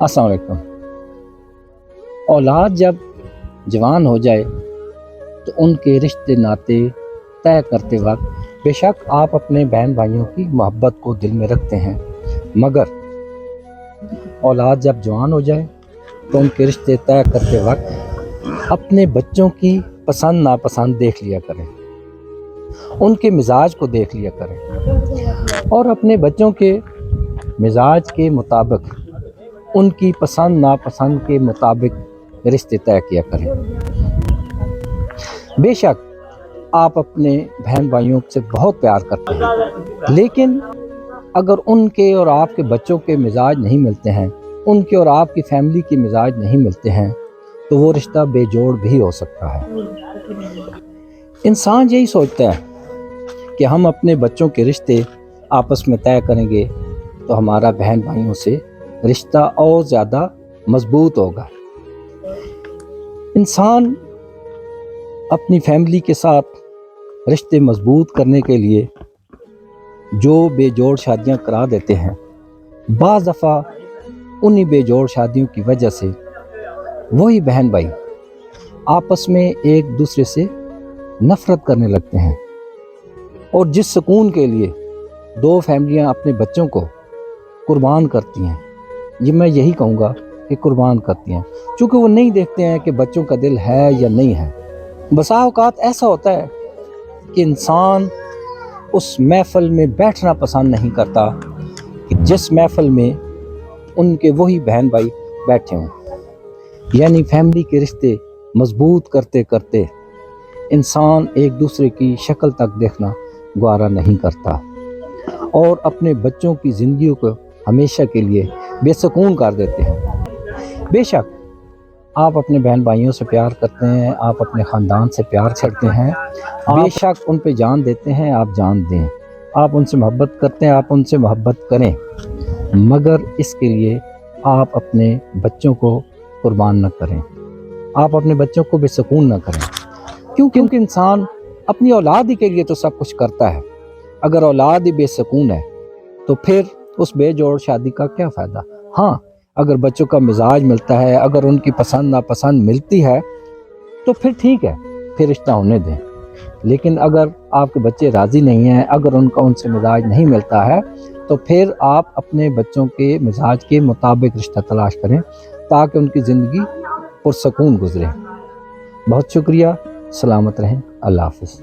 السلام علیکم۔ اولاد جب جوان ہو جائے تو ان کے رشتے ناتے طے کرتے وقت بے شک آپ اپنے بہن بھائیوں کی محبت کو دل میں رکھتے ہیں، مگر اولاد جب جوان ہو جائے تو ان کے رشتے طے کرتے وقت اپنے بچوں کی پسند ناپسند دیکھ لیا کریں، ان کے مزاج کو دیکھ لیا کریں اور اپنے بچوں کے مزاج کے مطابق ان کی پسند ناپسند کے مطابق رشتے طے کیا کریں۔ بے شک آپ اپنے بہن بھائیوں سے بہت پیار کرتے ہیں، لیکن اگر ان کے اور آپ کے بچوں کے مزاج نہیں ملتے ہیں، ان کے اور آپ کی فیملی کے مزاج نہیں ملتے ہیں، تو وہ رشتہ بے جوڑ بھی ہو سکتا ہے۔ انسان یہی سوچتا ہے کہ ہم اپنے بچوں کے رشتے آپس میں طے کریں گے تو ہمارا بہن بھائیوں سے رشتہ اور زیادہ مضبوط ہوگا۔ انسان اپنی فیملی کے ساتھ رشتے مضبوط کرنے کے لیے جو بے جوڑ شادیاں کرا دیتے ہیں، بعض دفعہ انہی بے جوڑ شادیوں کی وجہ سے وہی بہن بھائی آپس میں ایک دوسرے سے نفرت کرنے لگتے ہیں، اور جس سکون کے لیے دو فیملیاں اپنے بچوں کو قربان کرتی ہیں، یہ میں یہی کہوں گا کہ قربان کرتی ہیں، چونکہ وہ نہیں دیکھتے ہیں کہ بچوں کا دل ہے یا نہیں ہے۔ بسا اوقات ایسا ہوتا ہے کہ انسان اس محفل میں بیٹھنا پسند نہیں کرتا کہ جس محفل میں ان کے وہی بہن بھائی بیٹھے ہوں، یعنی فیملی کے رشتے مضبوط کرتے کرتے انسان ایک دوسرے کی شکل تک دیکھنا گوارا نہیں کرتا اور اپنے بچوں کی زندگیوں کو ہمیشہ کے لیے بے سکون کر دیتے ہیں۔ بے شک آپ اپنے بہن بھائیوں سے پیار کرتے ہیں، آپ اپنے خاندان سے پیار کرتے ہیں، بے شک ان پہ جان دیتے ہیں، آپ جان دیں، آپ ان سے محبت کرتے ہیں، آپ ان سے محبت کریں، مگر اس کے لیے آپ اپنے بچوں کو قربان نہ کریں، آپ اپنے بچوں کو بے سکون نہ کریں، کیونکہ انسان اپنی اولاد ہی کے لیے تو سب کچھ کرتا ہے۔ اگر اولاد ہی بے سکون ہے تو پھر اس بے جوڑ شادی کا کیا فائدہ؟ ہاں، اگر بچوں کا مزاج ملتا ہے، اگر ان کی پسند ناپسند ملتی ہے تو پھر ٹھیک ہے، پھر رشتہ ہونے دیں، لیکن اگر آپ کے بچے راضی نہیں ہیں، اگر ان سے مزاج نہیں ملتا ہے تو پھر آپ اپنے بچوں کے مزاج کے مطابق رشتہ تلاش کریں تاکہ ان کی زندگی پرسکون گزرے۔ بہت شکریہ، سلامت رہیں، اللہ حافظ۔